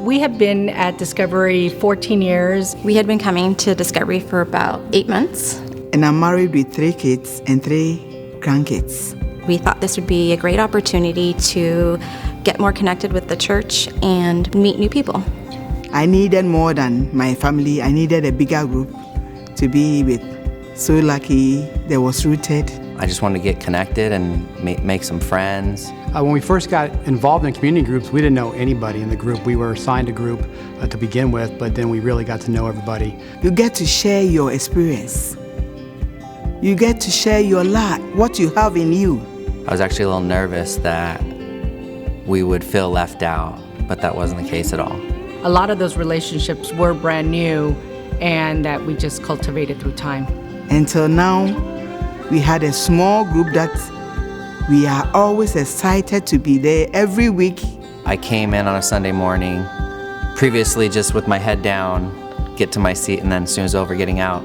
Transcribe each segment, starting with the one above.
We have been at Discovery 14 years. We had been coming to Discovery for about 8 months. And I'm married with 3 kids and 3 grandkids. We thought this would be a great opportunity to get more connected with the church and meet new people. I needed more than my family. I needed a bigger group to be with. So lucky they was rooted. I just wanted to get connected and make some friends. When we first got involved in community groups, we didn't know anybody in the group. We were assigned a group to begin with, but then we really got to know everybody. You get to share your experience. You get to share your life, what you have in you. I was actually a little nervous that we would feel left out, but that wasn't the case at all. A lot of those relationships were brand new and that we just cultivated through time. Until now, we had a small group that we are always excited to be there every week. I came in on a Sunday morning, previously just with my head down, get to my seat, and then as soon as over, getting out.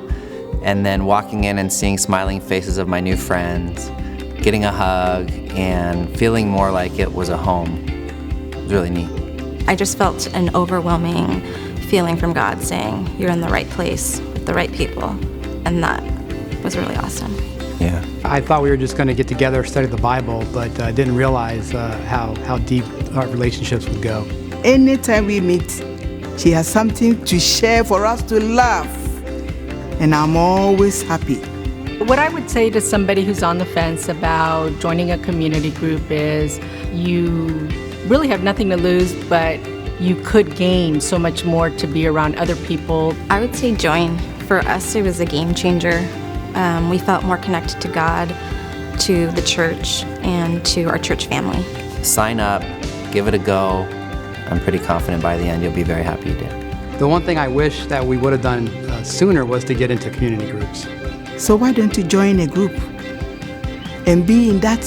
And then walking in and seeing smiling faces of my new friends, getting a hug, and feeling more like it was a home. It was really neat. I just felt an overwhelming feeling from God saying, you're in the right place with the right people. And that was really awesome. Yeah. I thought we were just going to get together, study the Bible, but didn't realize how deep our relationships would go. Anytime we meet, she has something to share for us to laugh. And I'm always happy. What I would say to somebody who's on the fence about joining a community group is you really have nothing to lose, but you could gain so much more to be around other people. I would say join. For us, it was a game changer. We felt more connected to God, to the church, and to our church family. Sign up, give it a go. I'm pretty confident by the end you'll be very happy you did. The one thing I wish that we would have done sooner was to get into community groups. So why don't you join a group and be in that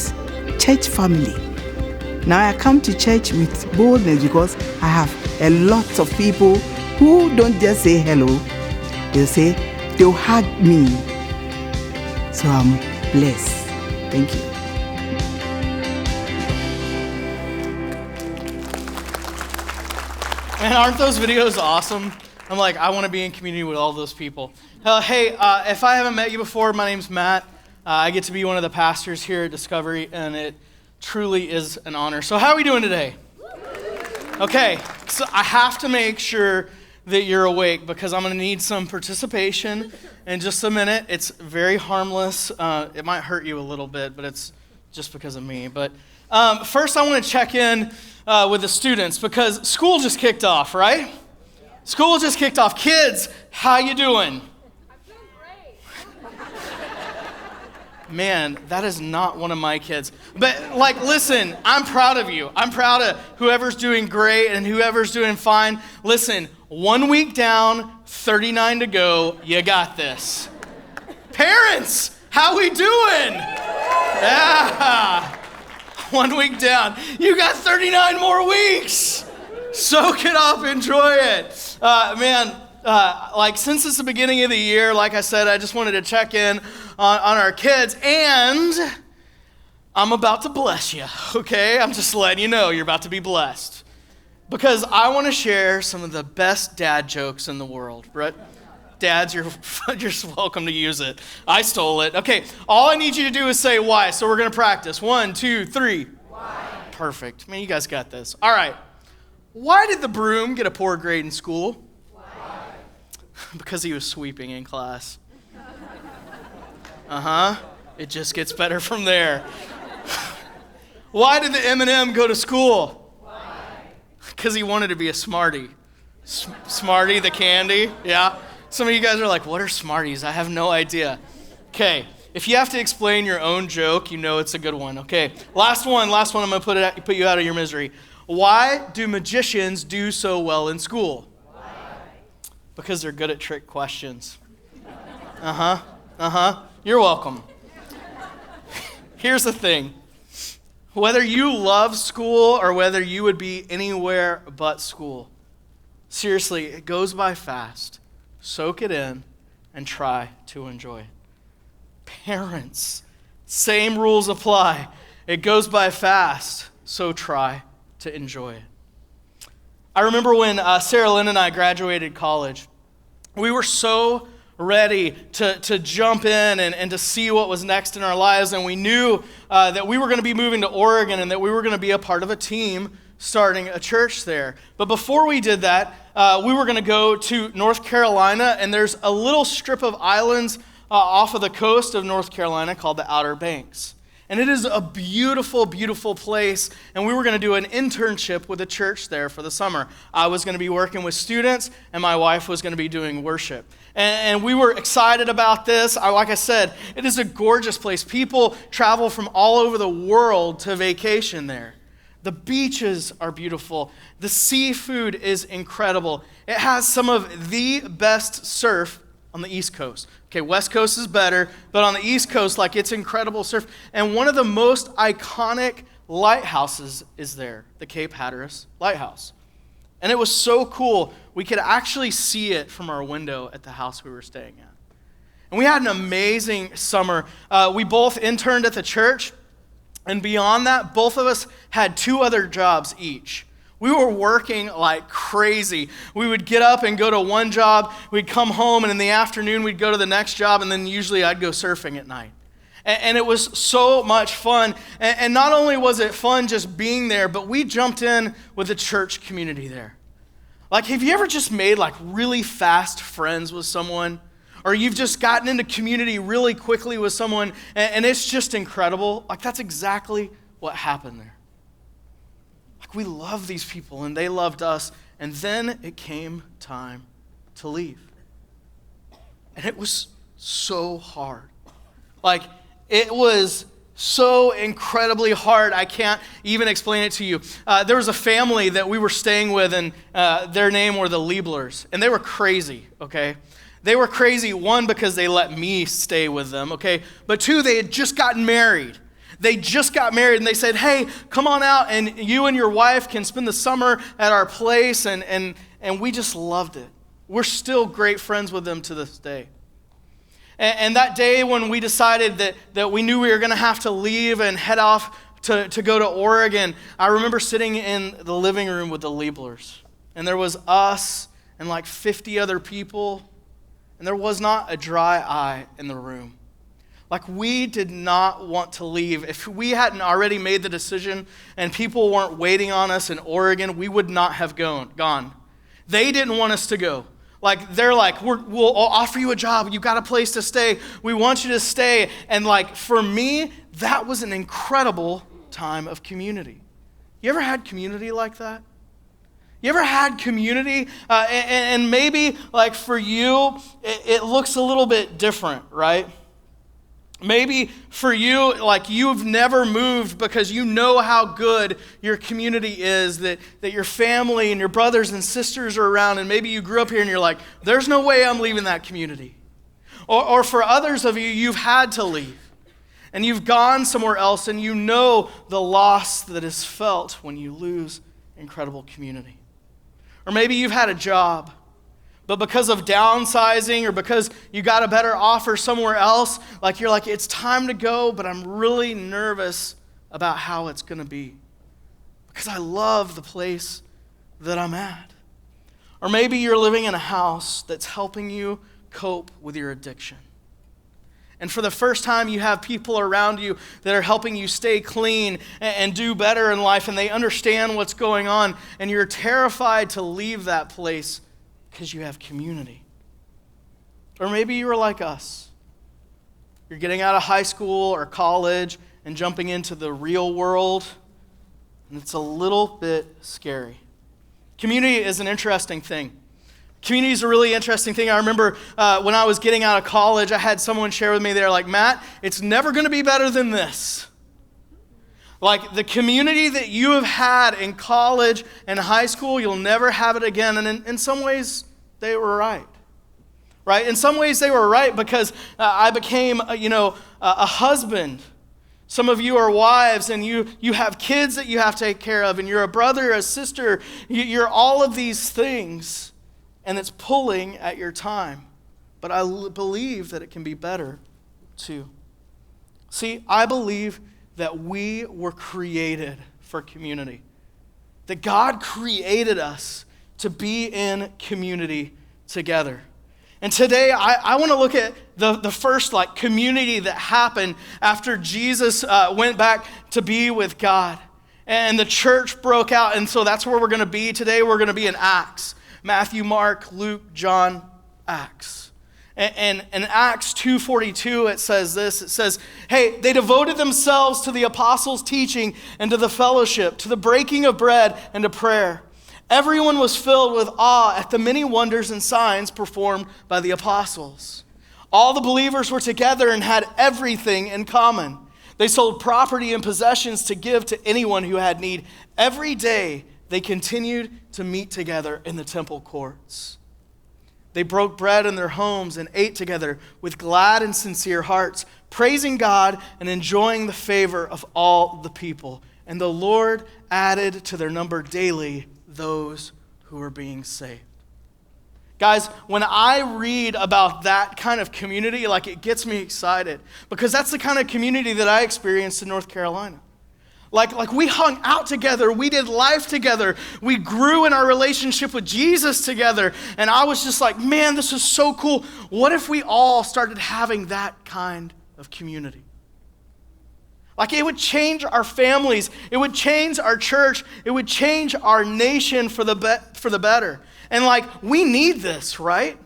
church family? Now I come to church with boldness because I have a lot of people who don't just say hello, they'll hug me. So I'm blessed. Thank you. Man, aren't those videos awesome? I'm like, I want to be in community with all those people. Hey, if I haven't met you before, my name's Matt. I get to be one of the pastors here at Discovery, and it truly is an honor. So how are we doing today? Okay, so I have to make sure that you're awake because I'm going to need some participation in just a minute. It's very harmless. It might hurt you a little bit, but it's just because of me. But first I want to check in with the students because school just kicked off, right? School just kicked off. Kids, how you doing? I'm doing great. Man, that is not one of my kids. But listen, I'm proud of you. I'm proud of whoever's doing great and whoever's doing fine. Listen, 1 week down, 39 to go. You got this. Parents, how we doing? Yeah. 1 week down. You got 39 more weeks. Soak it up, enjoy it. Since it's the beginning of the year, like I said, I just wanted to check in on our kids, and I'm about to bless you, okay? I'm just letting you know you're about to be blessed. Because I want to share some of the best dad jokes in the world, right? Dads, you're welcome to use it. I stole it. Okay, all I need you to do is say why, so we're going to practice. 1, 2, 3. Why? Perfect. Man, you guys got this. All right. Why did the broom get a poor grade in school? Why? Because he was sweeping in class. It just gets better from there. Why did the M&M go to school? Why? Because he wanted to be a Smartie. Smartie, the candy? Yeah. Some of you guys are like, what are Smarties? I have no idea. Okay. If you have to explain your own joke, you know it's a good one. Okay. Last one. I'm going to put you out of your misery. Why do magicians do so well in school? Why? Because they're good at trick questions. You're welcome. Here's the thing. Whether you love school or whether you would be anywhere but school, seriously, it goes by fast. Soak it in and try to enjoy it. Parents, same rules apply. It goes by fast, so try to enjoy it. I remember when Sarah Lynn and I graduated college, we were so ready to jump in and to see what was next in our lives, and we knew that we were going to be moving to Oregon and that we were going to be a part of a team starting a church there. But before we did that, we were going to go to North Carolina, and there's a little strip of islands off of the coast of North Carolina called the Outer Banks. And it is a beautiful, beautiful place, and we were going to do an internship with a church there for the summer. I was going to be working with students, and my wife was going to be doing worship. And we were excited about this. Like I said, it is a gorgeous place. People travel from all over the world to vacation there. The beaches are beautiful. The seafood is incredible. It has some of the best surf on the East Coast. Okay, West Coast is better, but on the East Coast, like, it's incredible surf. And one of the most iconic lighthouses is there, the Cape Hatteras Lighthouse. And it was so cool, we could actually see it from our window at the house we were staying at. And we had an amazing summer. We both interned at the church, and beyond that, both of us had 2 other jobs each. We were working like crazy. We would get up and go to one job, we'd come home, and in the afternoon we'd go to the next job, and then usually I'd go surfing at night. And it was so much fun. And not only was it fun just being there, but we jumped in with the church community there. Like, have you ever just made like really fast friends with someone? Or you've just gotten into community really quickly with someone, and it's just incredible? Like, that's exactly what happened there. We loved these people, and they loved us. And then it came time to leave. And it was so hard. Like, it was so incredibly hard. I can't even explain it to you. There was a family that we were staying with, and their name were the Lieblers. And they were crazy, okay? They were crazy, 1, because they let me stay with them, okay? But 2, they had just gotten married. They just got married, and they said, hey, come on out, and you and your wife can spend the summer at our place, and we just loved it. We're still great friends with them to this day. And that day when we decided that we knew we were going to have to leave and head off to go to Oregon, I remember sitting in the living room with the Lieblers, and there was us and like 50 other people, and there was not a dry eye in the room. Like, we did not want to leave. If we hadn't already made the decision and people weren't waiting on us in Oregon, we would not have gone. They didn't want us to go. Like, they're like, we'll offer you a job. You got a place to stay. We want you to stay. And like, for me, that was an incredible time of community. You ever had community like that? You ever had community? And maybe, like, for you, it looks a little bit different, right? Maybe for you, like, you've never moved because you know how good your community is, that your family and your brothers and sisters are around, and maybe you grew up here and you're like, there's no way I'm leaving that community. Or for others of you, you've had to leave, and you've gone somewhere else, and you know the loss that is felt when you lose incredible community. Or maybe you've had a job, but because of downsizing or because you got a better offer somewhere else, like, you're like, it's time to go, but I'm really nervous about how it's going to be because I love the place that I'm at. Or maybe you're living in a house that's helping you cope with your addiction. And for the first time, you have people around you that are helping you stay clean and do better in life, and they understand what's going on, and you're terrified to leave that place because you have community. Or maybe you were like us. You're getting out of high school or college and jumping into the real world, and it's a little bit scary. Community is an interesting thing. Community is a really interesting thing. I remember when I was getting out of college, I had someone share with me, they're like, Matt, it's never going to be better than this. Like, the community that you have had in college and high school, you'll never have it again. And in some ways, they were right. Right? In some ways, they were right because I became, a husband. Some of you are wives, and you have kids that you have to take care of, and you're a brother, a sister. You're all of these things, and it's pulling at your time. But I believe that it can be better, too. See, I believe that we were created for community. that God created us to be in community together. And today, I want to look at the first community that happened after Jesus went back to be with God. And the church broke out, and so that's where we're going to be today. We're going to be in Acts. Matthew, Mark, Luke, John, Acts. And in Acts 2:42, it says this. It says, hey, they devoted themselves to the apostles' teaching and to the fellowship, to the breaking of bread and to prayer. Everyone was filled with awe at the many wonders and signs performed by the apostles. All the believers were together and had everything in common. They sold property and possessions to give to anyone who had need. Every day they continued to meet together in the temple courts. They broke bread in their homes and ate together with glad and sincere hearts, praising God and enjoying the favor of all the people. And the Lord added to their number daily those who were being saved. Guys, when I read about that kind of community, it gets me excited, because that's the kind of community that I experienced in North Carolina. Like we hung out together, we did life together, we grew in our relationship with Jesus together, and I was just like, man, this is so cool. What if we all started having that kind of community? It would change our families, it would change our church, it would change our nation for the better. And we need this, right?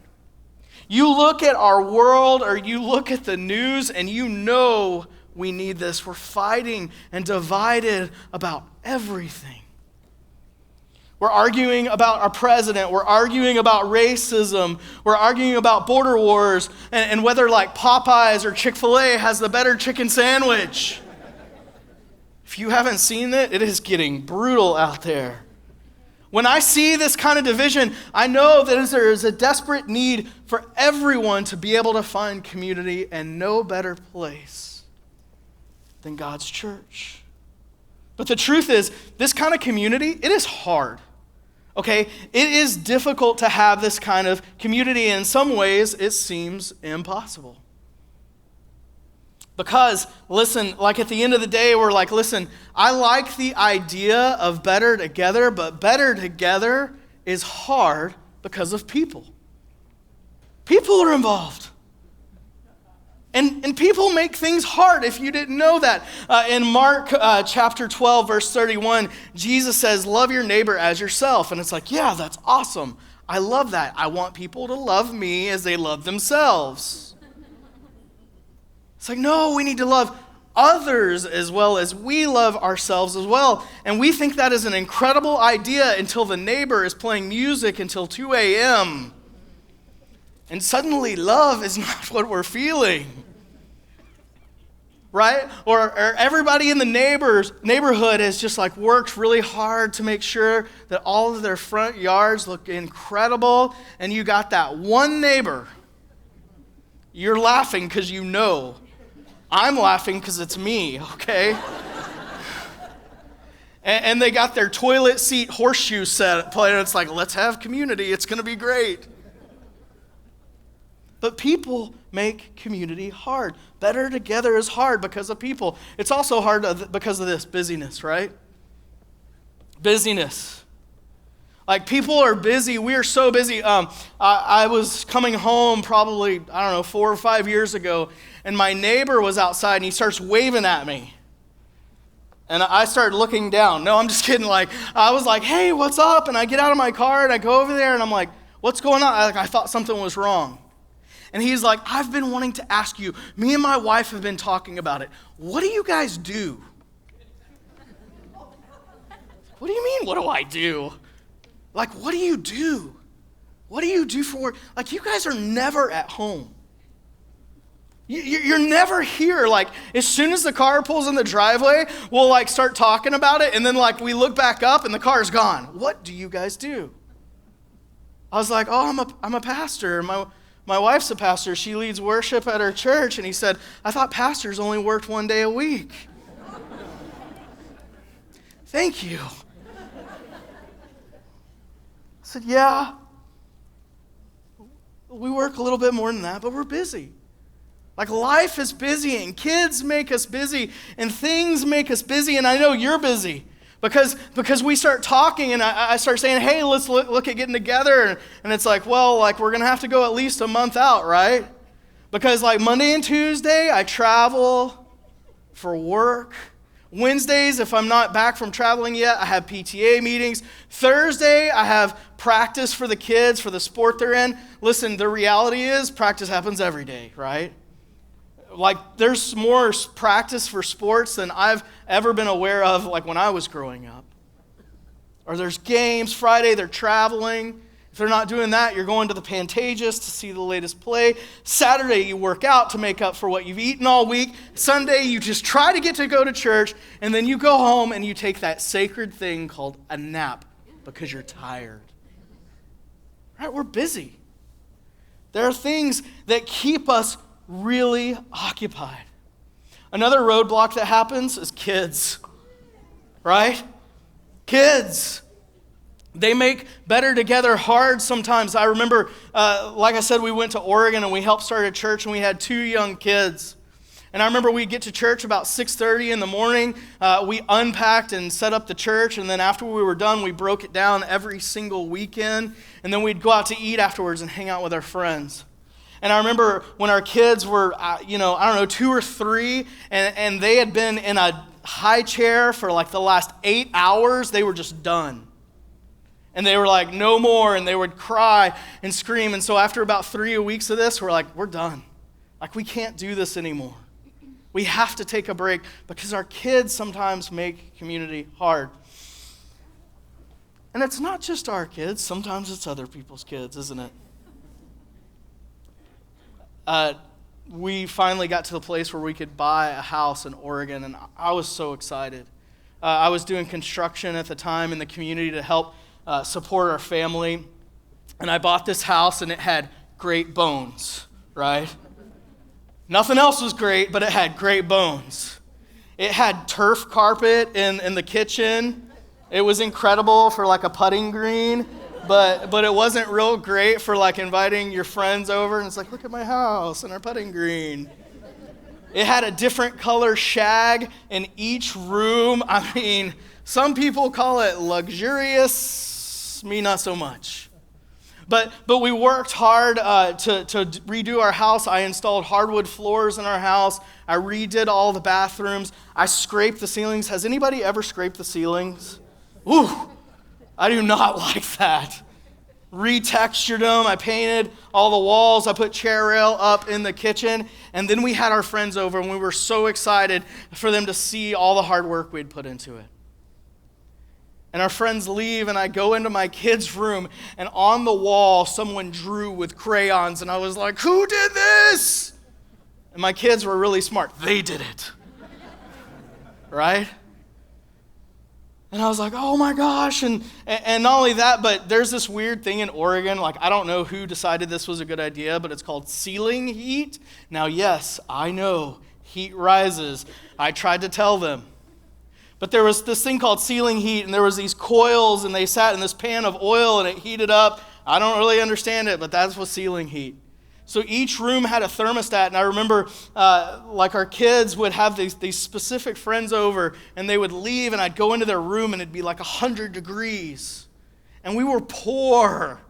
You look at our world, or you look at the news, and you know we need this. We're fighting and divided about everything. We're arguing about our president. We're arguing about racism. We're arguing about border wars and whether Popeyes or Chick-fil-A has the better chicken sandwich. If you haven't seen it, it is getting brutal out there. When I see this kind of division, I know that there is a desperate need for everyone to be able to find community, and no better place than God's church. But the truth is, this kind of community, it is hard. Okay? It is difficult to have this kind of community. In some ways, it seems impossible. Because, listen, at the end of the day, we're listen, I like the idea of better together, but better together is hard because of people. People are involved. And people make things hard, if you didn't know that. In Mark chapter 12, verse 31, Jesus says, love your neighbor as yourself. And it's yeah, that's awesome. I love that. I want people to love me as they love themselves. It's no, we need to love others as well as we love ourselves as well. And we think that is an incredible idea until the neighbor is playing music until 2 a.m. And suddenly love is not what we're feeling. Right? Or everybody in the neighborhood has just worked really hard to make sure that all of their front yards look incredible. And you got that one neighbor. You're laughing because you know. I'm laughing because it's me, okay? and they got their toilet seat horseshoe set playing. It's let's have community. It's going to be great. But people make community hard. Better together is hard because of people. It's also hard because of this busyness, right? Busyness. People are busy. We are so busy. I was coming home probably, 4 or 5 years ago, and my neighbor was outside, and he starts waving at me. And I started looking down. No, I'm just kidding. I was hey, what's up? And I get out of my car, and I go over there, and I'm what's going on? I thought something was wrong. And he's I've been wanting to ask you. Me and my wife have been talking about it. What do you guys do? What do you mean, what do I do? What do you do? What do you do for work? You guys are never at home. You're never here. As soon as the car pulls in the driveway, we'll start talking about it, and then we look back up and the car's gone. What do you guys do? I was I'm a pastor. My wife's a pastor. She leads worship at her church. And he said, I thought pastors only worked 1 day a week. Thank you. I said, yeah, we work a little bit more than that, but we're busy. Life is busy, and kids make us busy, and things make us busy, and I know you're busy. Because we start talking and I start saying, hey, let's look at getting together. And it's like, well, like we're going to have to go at least a month out, right? Because like Monday and Tuesday, I travel for work. Wednesdays, if I'm not back from traveling yet, I have PTA meetings. Thursday, I have practice for the kids, for the sport they're in. Listen, the reality is practice happens every day, right? Like there's more practice for sports than I've ever been aware of, like when I was growing up. Or there's games. Friday, they're traveling. If they're not doing that, you're going to the Pantages to see the latest play. Saturday, you work out to make up for what you've eaten all week. Sunday, you just try to get to go to church, and then you go home and you take that sacred thing called a nap because you're tired. Right? We're busy. There are things that keep us really occupied. Another roadblock that happens is kids. Right? Kids. They make better together hard sometimes. I remember, like I said, we went to Oregon and we helped start a church and we had 2 young kids. And I remember we'd get to church about 6:30 in the morning. We unpacked and set up the church, and then after we were done, we broke it down every single weekend. And then we'd go out to eat afterwards and hang out with our friends. And I remember when our kids were, 2 or 3, and they had been in a high chair for like the last 8 hours, they were just done. And they were like, no more, and they would cry and scream. And so after about 3 weeks of this, we're like, we're done. Like, we can't do this anymore. We have to take a break because our kids sometimes make community hard. And it's not just our kids. Sometimes it's other people's kids, isn't it? We finally got to the place where we could buy a house in Oregon, and I was so excited. I was doing construction at the time in the community to help support our family. And I bought this house and it had great bones, right? Nothing else was great, but it had great bones. It had turf carpet in the kitchen. It was incredible for like a putting green, but it wasn't real great for like inviting your friends over and it's like, look at my house and our putting green. It had a different color shag in each room. I mean, some people call it luxurious. Me, not so much. But we worked hard to redo our house. I installed hardwood floors in our house. I redid all the bathrooms. I scraped the ceilings. Has anybody ever scraped the ceilings? Ooh, I do not like that. Retextured them. I painted all the walls. I put chair rail up in the kitchen. And then we had our friends over, and we were so excited for them to see all the hard work we'd put into it. And our friends leave, and I go into my kids' room, and on the wall, someone drew with crayons, and I was like, who did this? And my kids were really smart. They did it. Right? And I was like, oh my gosh. And not only that, but there's this weird thing in Oregon. Like, I don't know who decided this was a good idea, but it's called ceiling heat. Now, yes, I know heat rises. I tried to tell them. But there was this thing called ceiling heat, and there was these coils, and they sat in this pan of oil, and it heated up. I don't really understand it, but that's what ceiling heat. So each room had a thermostat, and I remember like our kids would have these specific friends over, and they would leave, and I'd go into their room, and it'd be like 100 degrees. And we were poor.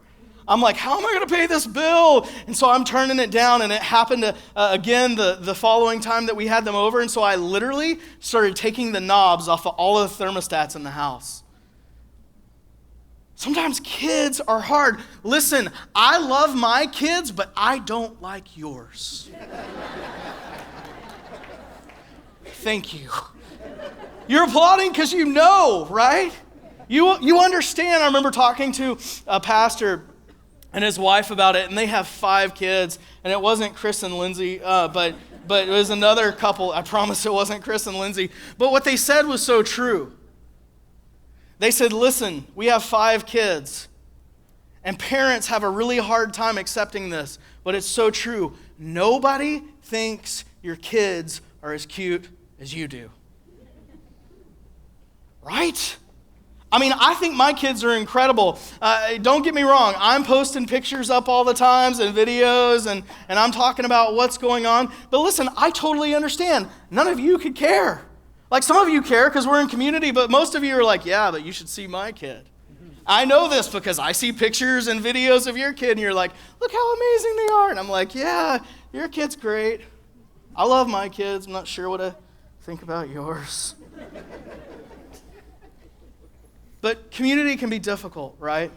I'm like, how am I going to pay this bill? And so I'm turning it down, and it happened again the following time that we had them over, and so I literally started taking the knobs off of all of the thermostats in the house. Sometimes kids are hard. Listen, I love my kids, but I don't like yours. Thank you. You're applauding because you know, right? You understand. I remember talking to a pastor and his wife about it, and they have 5 kids, and it wasn't Chris and Lindsay, but it was another couple. I promise it wasn't Chris and Lindsay. But what they said was so true. They said, listen, we have 5 kids, and parents have a really hard time accepting this, but it's so true. Nobody thinks your kids are as cute as you do. Right? I mean, I think my kids are incredible. Don't get me wrong. I'm posting pictures up all the times and videos, and I'm talking about what's going on. But listen, I totally understand. None of you could care. Like some of you care because we're in community, but most of you are like, yeah, but you should see my kid. I know this because I see pictures and videos of your kid, and you're like, look how amazing they are. And I'm like, yeah, your kid's great. I love my kids. I'm not sure what to think about yours. But community can be difficult, right?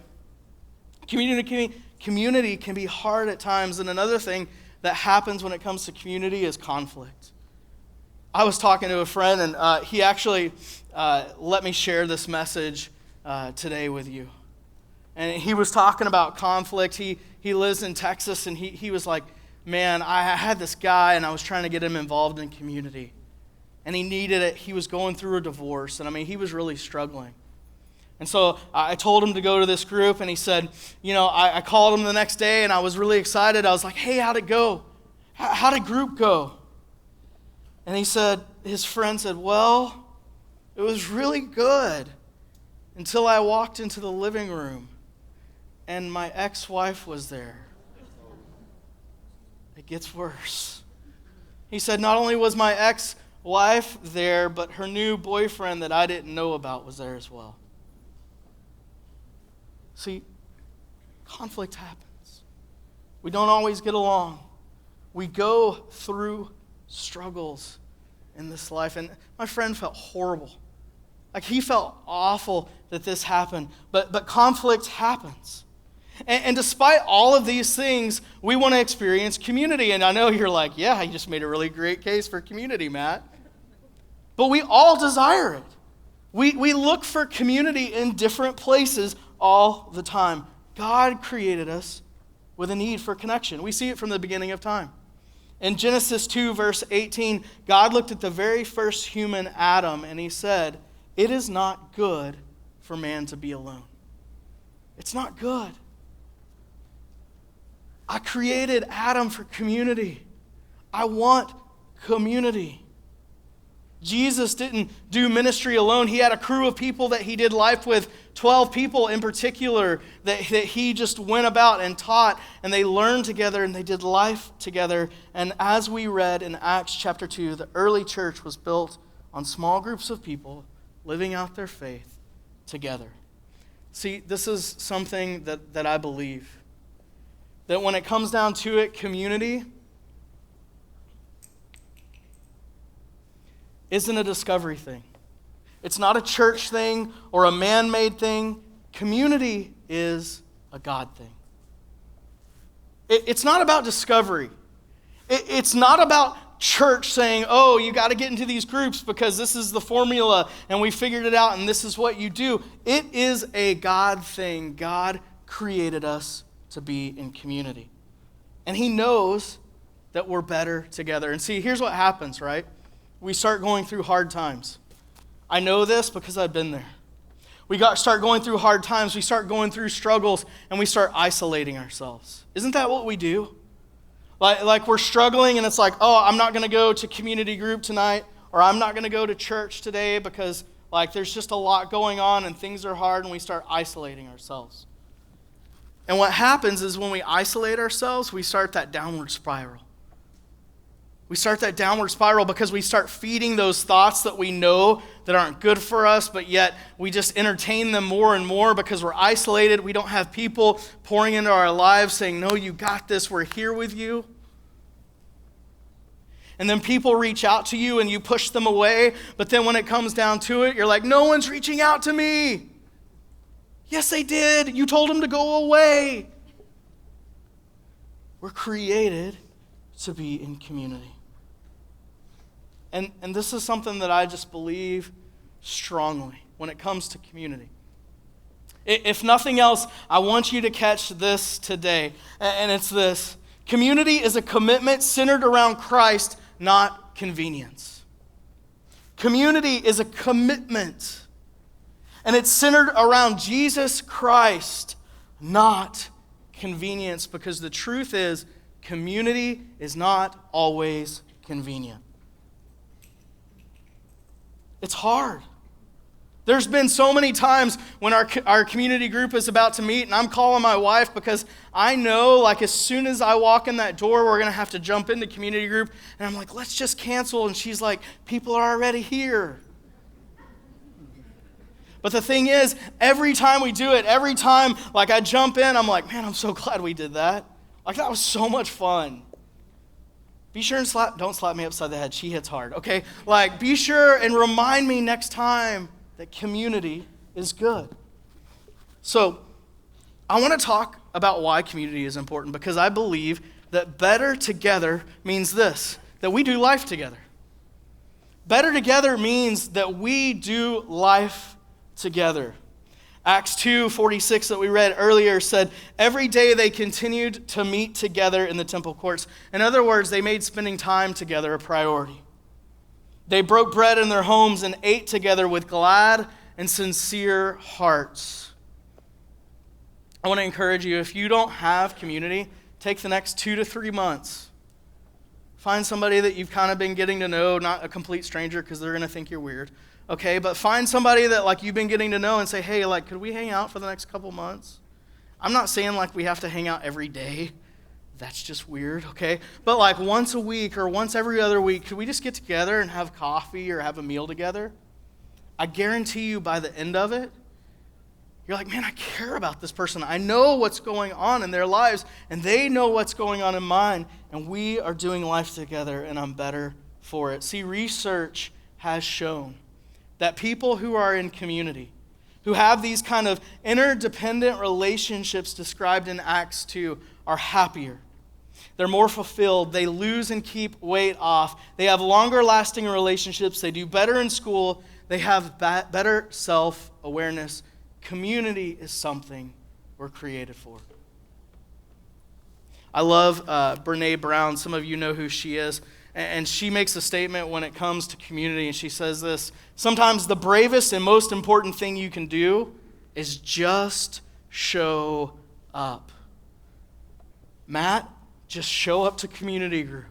Community can be hard at times. And another thing that happens when it comes to community is conflict. I was talking to a friend, and he actually let me share this message today with you. And he was talking about conflict. He lives in Texas, and he was like, man, I had this guy, and I was trying to get him involved in community. And he needed it. He was going through a divorce, and he was really struggling. And so I told him to go to this group, and he said, I called him the next day, and I was really excited. I was like, hey, how'd it go? How did group go? And he said, his friend said, well, it was really good until I walked into the living room, and my ex-wife was there. It gets worse. He said, not only was my ex-wife there, but her new boyfriend that I didn't know about was there as well. See, conflict happens. We don't always get along. We go through struggles in this life. And my friend felt horrible. Like he felt awful that this happened. But conflict happens. And despite all of these things, we want to experience community. And I know you're like, yeah, you just made a really great case for community, Matt. But we all desire it. We look for community in different places all the time. God created us with a need for connection. We see it from the beginning of time. In Genesis 2, verse 18, God looked at the very first human, Adam, and he said, it is not good for man to be alone. It's not good. I created Adam for community. I want community. Jesus didn't do ministry alone. He had a crew of people that he did life with, 12 people in particular that he just went about and taught, and they learned together and they did life together. And as we read in Acts chapter 2, the early church was built on small groups of people living out their faith together. See, this is something that I believe. That when it comes down to it, community isn't a discovery thing. It's not a church thing or a man-made thing. Community is a God thing. It's not about discovery. It's not about church saying, oh, you got to get into these groups because this is the formula and we figured it out and this is what you do. It is a God thing. God created us to be in community. And he knows that we're better together. And see, here's what happens, right? We start going through hard times. I know this because I've been there. We start going through hard times, we start going through struggles, and we start isolating ourselves. Isn't that what we do? Like we're struggling, and it's like, oh, I'm not going to go to community group tonight, or I'm not going to go to church today because there's just a lot going on, and things are hard, and we start isolating ourselves. And what happens is when we isolate ourselves, we start that downward spiral. We start that downward spiral because we start feeding those thoughts that we know that aren't good for us, but yet we just entertain them more and more because we're isolated. We don't have people pouring into our lives saying, no, you got this, we're here with you. And then people reach out to you and you push them away, but then when it comes down to it, you're like, no one's reaching out to me. Yes, they did. You told them to go away. We're created to be in community. And this is something that I just believe strongly when it comes to community. If nothing else, I want you to catch this today. And it's this. Community is a commitment centered around Christ, not convenience. Community is a commitment. And it's centered around Jesus Christ, not convenience. Because the truth is, community is not always convenient. It's hard. There's been so many times when our community group is about to meet and I'm calling my wife because I know like as soon as I walk in that door, we're going to have to jump into community group. And I'm like, let's just cancel. And she's like, people are already here. But the thing is, every time we do it, every time like I jump in, I'm like, man, I'm so glad we did that. Like that was so much fun. Be sure and don't slap me upside the head. She hits hard, okay? Like be sure and remind me next time that community is good. So I want to talk about why community is important because I believe that better together means this, that we do life together. Better together means that we do life together. Acts 2:46 that we read earlier said, every day they continued to meet together in the temple courts. In other words, they made spending time together a priority. They broke bread in their homes and ate together with glad and sincere hearts. I want to encourage you, if you don't have community, take the next 2 to 3 months. Find somebody that you've kind of been getting to know, not a complete stranger because they're going to think you're weird. Okay, but find somebody that like you've been getting to know and say, hey, like, could we hang out for the next couple months? I'm not saying like we have to hang out every day. That's just weird, okay? But like once a week or once every other week, could we just get together and have coffee or have a meal together? I guarantee you by the end of it, you're like, man, I care about this person. I know what's going on in their lives, and they know what's going on in mine, and we are doing life together, and I'm better for it. See, research has shown that people who are in community, who have these kind of interdependent relationships described in Acts 2, are happier. They're more fulfilled. They lose and keep weight off. They have longer lasting relationships. They do better in school. They have better self-awareness. Community is something we're created for. I love Brene Brown. Some of you know who she is. And she makes a statement when it comes to community. And she says this, sometimes the bravest and most important thing you can do is just show up. Matt, just show up to community group.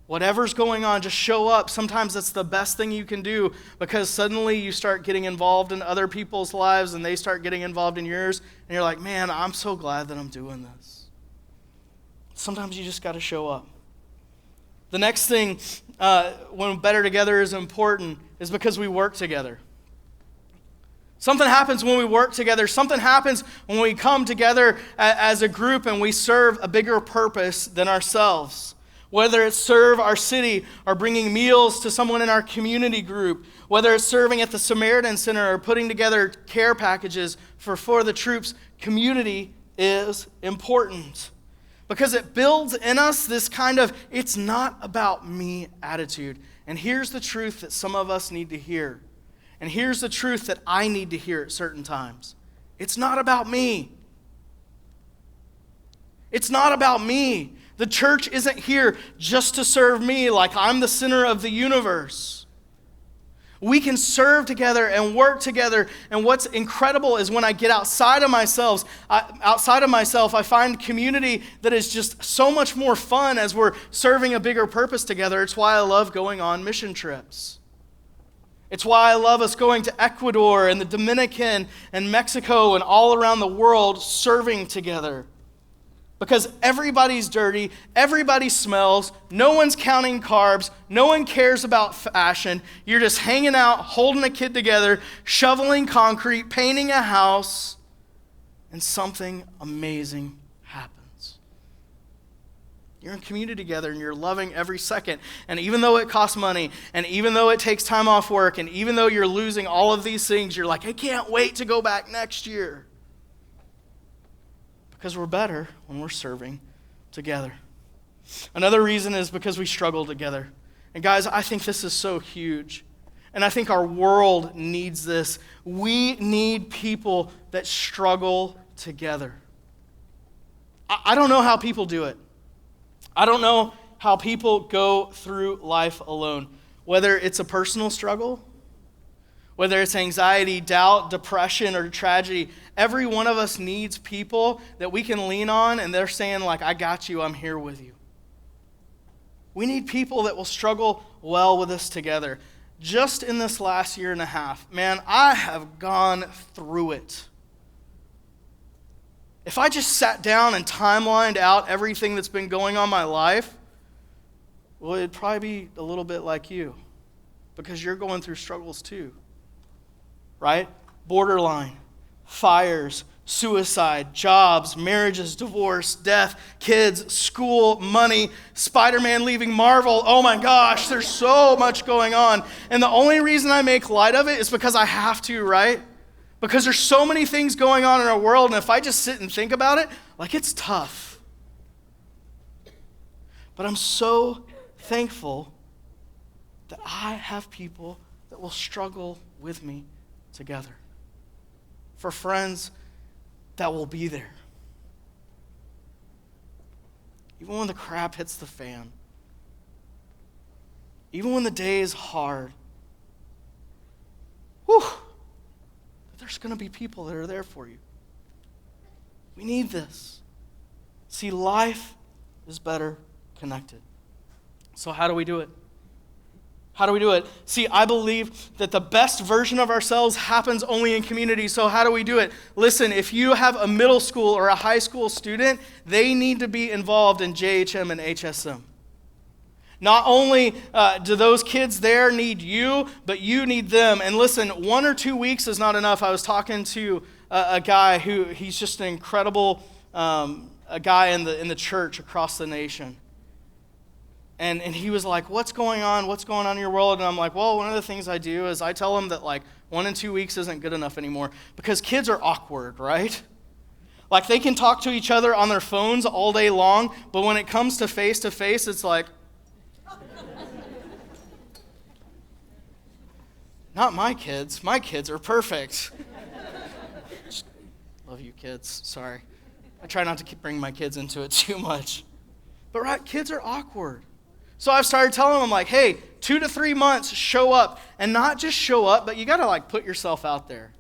Whatever's going on, just show up. Sometimes that's the best thing you can do because suddenly you start getting involved in other people's lives and they start getting involved in yours. And you're like, man, I'm so glad that I'm doing this. Sometimes you just got to show up. The next thing, when better together is important, is because we work together. Something happens when we work together. Something happens when we come together as a group and we serve a bigger purpose than ourselves. Whether it's serve our city or bringing meals to someone in our community group, whether it's serving at the Samaritan Center or putting together care packages for the troops, community is important. Because it builds in us this kind of, it's not about me attitude. And here's the truth that some of us need to hear. And here's the truth that I need to hear at certain times. It's not about me. It's not about me. The church isn't here just to serve me like I'm the center of the universe. We can serve together and work together. And what's incredible is when I get outside of myself, I find community that is just so much more fun as we're serving a bigger purpose together. It's why I love going on mission trips. It's why I love us going to Ecuador and the Dominican and Mexico and all around the world serving together. Because everybody's dirty, everybody smells, no one's counting carbs, no one cares about fashion. You're just hanging out, holding a kid together, shoveling concrete, painting a house, and something amazing happens. You're in community together and you're loving every second. And even though it costs money, and even though it takes time off work, and even though you're losing all of these things, you're like, I can't wait to go back next year. Because we're better when we're serving together. Another reason is because we struggle together. And guys, I think this is so huge. And I think our world needs this. We need people that struggle together. I don't know how people do it. I don't know how people go through life alone. Whether it's a personal struggle, whether it's anxiety, doubt, depression, or tragedy, every one of us needs people that we can lean on and they're saying like, I got you, I'm here with you. We need people that will struggle well with us together. just in this last year and a half, man, I have gone through it. If I just sat down and timelined out everything that's been going on in my life, well, it'd probably be a little bit like you, because you're going through struggles too, right? Borderline, fires, suicide, jobs, marriages, divorce, death, kids, school, money, Spider-Man leaving Marvel. Oh my gosh, there's so much going on. And the only reason I make light of it is because I have to, right? Because there's so many things going on in our world, and if I just sit and think about it, like, it's tough. But I'm so thankful that I have people that will struggle with me together. For friends that will be there. Even when the crap hits the fan. Even when the day is hard. Whew. There's going to be people that are there for you. We need this. See, life is better connected. So how do we do it? How do we do it? See, I believe that the best version of ourselves happens only in community. So how do we do it? Listen, if you have a middle school or a high school student, they need to be involved in JHM and HSM. Not only do those kids there need you, but you need them. And listen, 1 or 2 weeks is not enough. I was talking to a guy he's just an incredible a guy in the church across the nation. And he was like, what's going on? What's going on in your world? And I'm like, well, one of the things I do is I tell them that like 1 and 2 weeks isn't good enough anymore, because kids are awkward, right? Like, they can talk to each other on their phones all day long, but when it comes to face, it's like, not my kids. My kids are perfect. Love you, kids. Sorry. I try not to bring my kids into it too much. But right, kids are awkward. So I've started telling them, like, hey, 2 to 3 months, show up. And not just show up, but you got to, like, put yourself out there.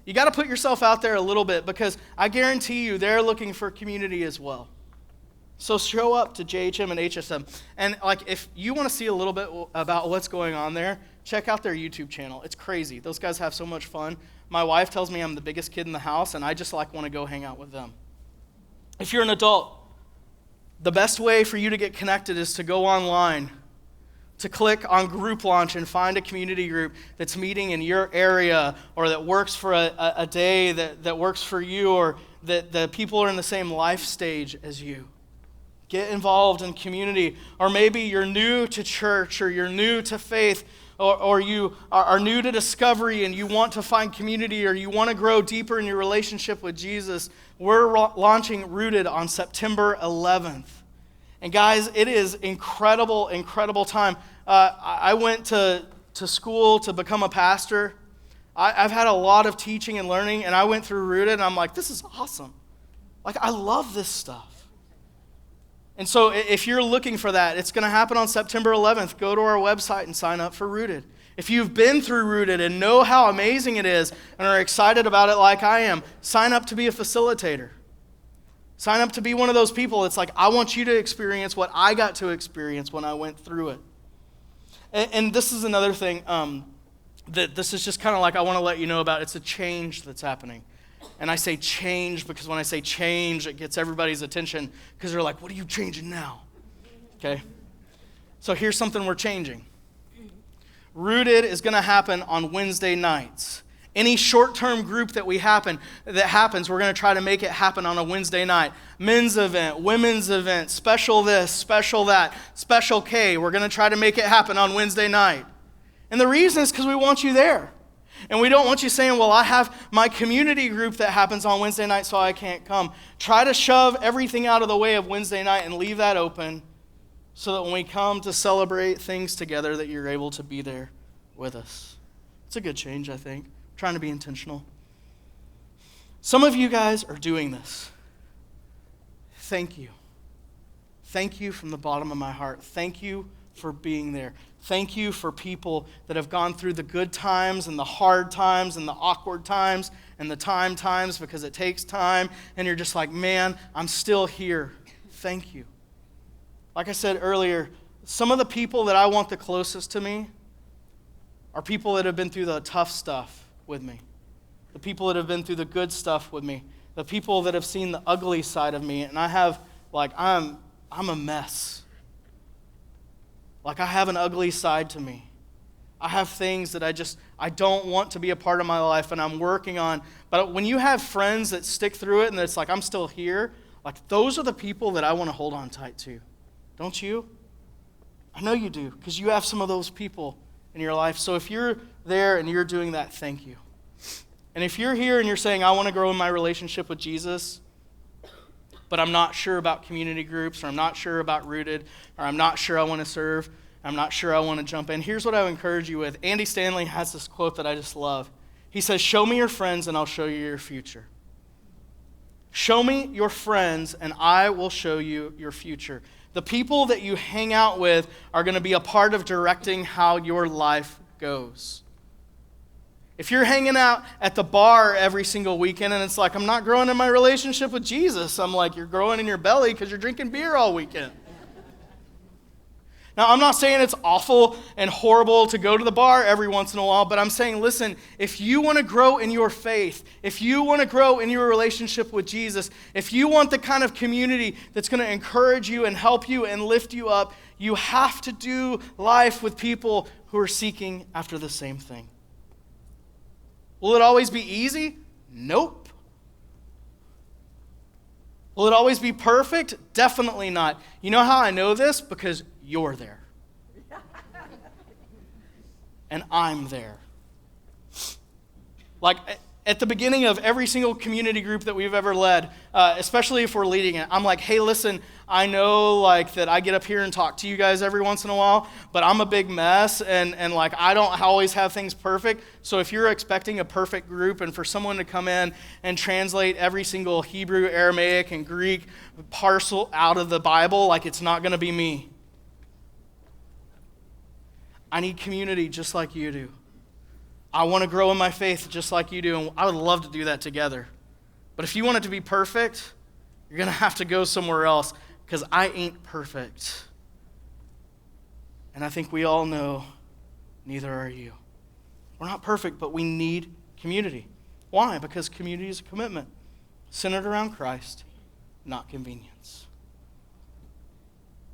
You got to put yourself out there a little bit, because I guarantee you they're looking for community as well. So show up to JHM and HSM. And, like, if you want to see a little bit about what's going on there, check out their YouTube channel. It's crazy. Those guys have so much fun. My wife tells me I'm the biggest kid in the house, and I just, like, want to go hang out with them. If you're an adult, the best way for you to get connected is to go online, to click on group launch and find a community group that's meeting in your area, or that works for a day that works for you, or that the people are in the same life stage as you. Get involved in community. Or maybe you're new to church, or you're new to faith, or you are new to discovery and you want to find community, or you want to grow deeper in your relationship with Jesus. We're launching Rooted on September 11th. And guys, it is incredible, incredible time. I went to school to become a pastor. I've had a lot of teaching and learning, and I went through Rooted, and I'm like, this is awesome. Like, I love this stuff. And so if you're looking for that, it's going to happen on September 11th. Go to our website and sign up for Rooted. If you've been through Rooted and know how amazing it is and are excited about it like I am, sign up to be a facilitator. Sign up to be one of those people. It's like, I want you to experience what I got to experience when I went through it. And this is another thing that this is just kind of like I want to let you know about. It's a change that's happening. And I say change because when I say change, it gets everybody's attention, because they're like, what are you changing now? Okay? So here's something we're changing. Rooted is going to happen on Wednesday nights. Any short-term group that happens, we're going to try to make it happen on a Wednesday night. Men's event, women's event, special this, special that, special K. We're going to try to make it happen on Wednesday night. And the reason is because we want you there. And we don't want you saying, well, I have my community group that happens on Wednesday night, so I can't come. Try to shove everything out of the way of Wednesday night and leave that open, so that when we come to celebrate things together, that you're able to be there with us. It's a good change, I think. I'm trying to be intentional. Some of you guys are doing this. Thank you. Thank you from the bottom of my heart. Thank you for being there. Thank you for people that have gone through the good times and the hard times and the awkward times and the times, because it takes time, and you're just like, man, I'm still here. Thank you. Like I said earlier, some of the people that I want the closest to me are people that have been through the tough stuff with me, the people that have been through the good stuff with me, the people that have seen the ugly side of me, and I'm a mess. Like, I have an ugly side to me. I have things that I don't want to be a part of my life, and I'm working on. But when you have friends that stick through it, and it's like, I'm still here, like, those are the people that I want to hold on tight to. Don't you? I know you do, because you have some of those people in your life. So if you're there and you're doing that, thank you. And if you're here and you're saying, I want to grow in my relationship with Jesus, but I'm not sure about community groups, or I'm not sure about Rooted, or I'm not sure I want to serve, I'm not sure I want to jump in, here's what I would encourage you with. Andy Stanley has this quote that I just love. He says, show me your friends and I'll show you your future. Show me your friends and I will show you your future. The people that you hang out with are going to be a part of directing how your life goes. If you're hanging out at the bar every single weekend and it's like, I'm not growing in my relationship with Jesus, I'm like, you're growing in your belly because you're drinking beer all weekend. Now, I'm not saying it's awful and horrible to go to the bar every once in a while, but I'm saying, listen, if you want to grow in your faith, if you want to grow in your relationship with Jesus, if you want the kind of community that's going to encourage you and help you and lift you up, you have to do life with people who are seeking after the same thing. Will it always be easy? Nope. Will it always be perfect? Definitely not. You know how I know this? Because you're there. And I'm there. Like, at the beginning of every single community group that we've ever led, especially if we're leading it, I'm like, hey, listen, I know like that I get up here and talk to you guys every once in a while, but I'm a big mess, and like I don't always have things perfect. So if you're expecting a perfect group and for someone to come in and translate every single Hebrew, Aramaic, and Greek parcel out of the Bible, like it's not going to be me. I need community just like you do. I want to grow in my faith just like you do, and I would love to do that together. But if you want it to be perfect, you're going to have to go somewhere else because I ain't perfect. And I think we all know neither are you. We're not perfect, but we need community. Why? Because community is a commitment centered around Christ, not convenience.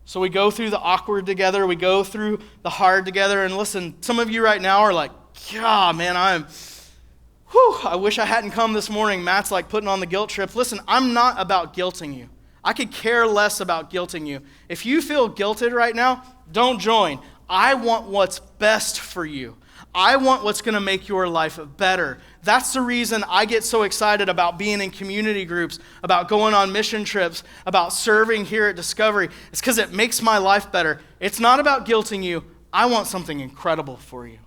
So we go through the awkward together, we go through the hard together, and listen, some of you right now are like, yeah, man, I wish I hadn't come this morning. Matt's like putting on the guilt trip. Listen, I'm not about guilting you. I could care less about guilting you. If you feel guilted right now, don't join. I want what's best for you. I want what's going to make your life better. That's the reason I get so excited about being in community groups, about going on mission trips, about serving here at Discovery. It's because it makes my life better. It's not about guilting you. I want something incredible for you.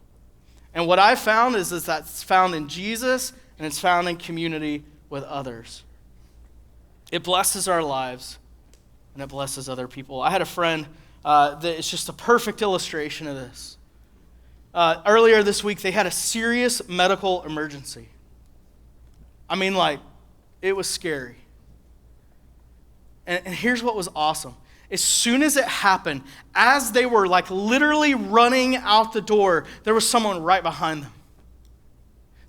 And what I found is that's found in Jesus, and it's found in community with others. It blesses our lives, and it blesses other people. I had a friend that is just a perfect illustration of this. Earlier this week, they had a serious medical emergency. I mean, like, it was scary. And here's what was awesome. As soon as it happened, as they were like literally running out the door, there was someone right behind them.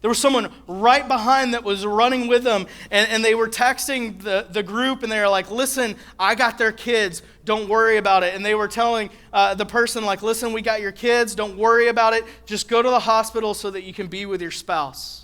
There was someone right behind that was running with them, and they were texting the group, and they were like, listen, I got their kids, don't worry about it. And they were telling the person, like, listen, we got your kids, don't worry about it, just go to the hospital so that you can be with your spouse.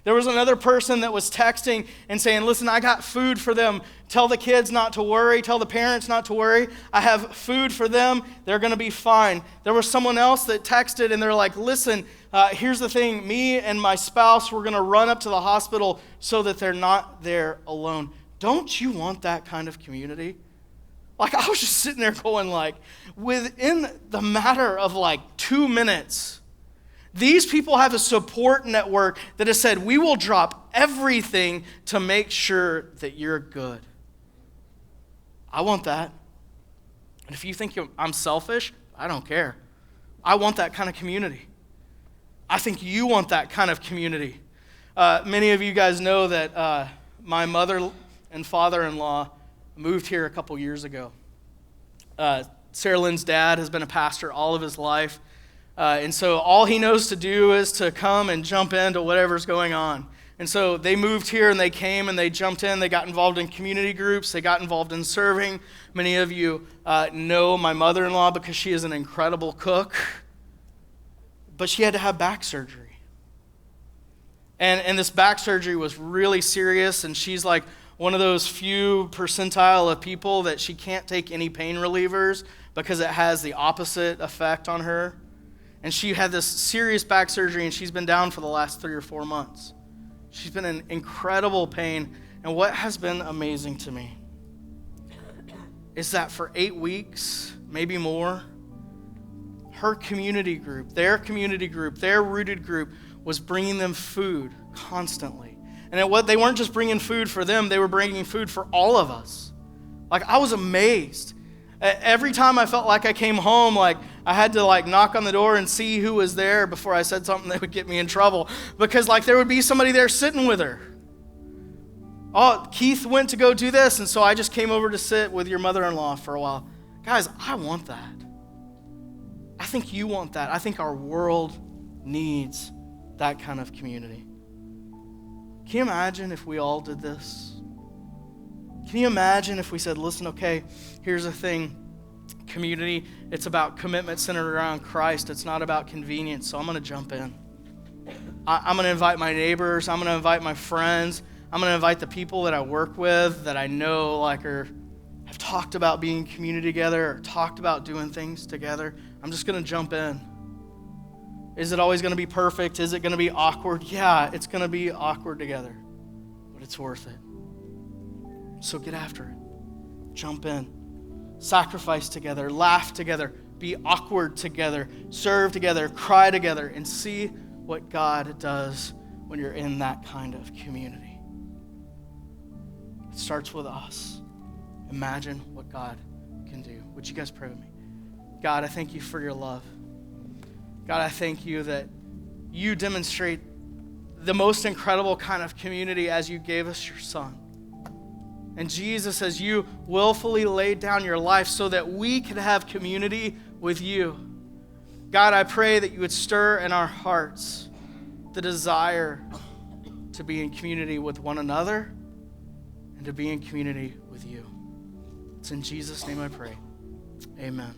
There was another person that was texting and saying, listen, I got food for them. Tell the kids not to worry. Tell the parents not to worry. I have food for them. They're going to be fine. There was someone else that texted, and they're like, listen, here's the thing. Me and my spouse, we're going to run up to the hospital so that they're not there alone. Don't you want that kind of community? Like, I was just sitting there going, like, within the matter of like 2 minutes, these people have a support network that has said, we will drop everything to make sure that you're good. I want that. And if you think I'm selfish, I don't care. I want that kind of community. I think you want that kind of community. Many of you guys know that my mother and father-in-law moved here a couple years ago. Sarah Lynn's dad has been a pastor all of his life. And so all he knows to do is to come and jump into whatever's going on. And so they moved here and they came and they jumped in. They got involved in community groups. They got involved in serving. Many of you know my mother-in-law because she is an incredible cook. But she had to have back surgery. And this back surgery was really serious. And she's like one of those few percentile of people that she can't take any pain relievers because it has the opposite effect on her. And she had this serious back surgery and she's been down for the last 3 or 4 months. She's been in incredible pain. And what has been amazing to me is that for 8 weeks, maybe more, her community group, their rooted group, was bringing them food constantly. And they weren't just bringing food for them, they were bringing food for all of us. Like, I was amazed. Every time I felt like I came home, like I had to like knock on the door and see who was there before I said something that would get me in trouble. Because like there would be somebody there sitting with her. Oh, Keith went to go do this, and so I just came over to sit with your mother-in-law for a while. Guys, I want that. I think you want that. I think our world needs that kind of community. Can you imagine if we all did this? Can you imagine if we said, listen, okay, here's the thing. Community, it's about commitment centered around Christ. It's not about convenience, so I'm going to jump in. I'm going to invite my neighbors. I'm going to invite my friends. I'm going to invite the people that I work with that I know have talked about being in community together or talked about doing things together. I'm just going to jump in. Is it always going to be perfect? Is it going to be awkward? Yeah, it's going to be awkward together, but it's worth it. So get after it. Jump in. Sacrifice together. Laugh together. Be awkward together. Serve together. Cry together. And see what God does when you're in that kind of community. It starts with us. Imagine what God can do. Would you guys pray with me? God, I thank you for your love. God, I thank you that you demonstrate the most incredible kind of community as you gave us your Son. And Jesus, as you willfully laid down your life so that we could have community with you. God, I pray that you would stir in our hearts the desire to be in community with one another and to be in community with you. It's in Jesus' name I pray. Amen.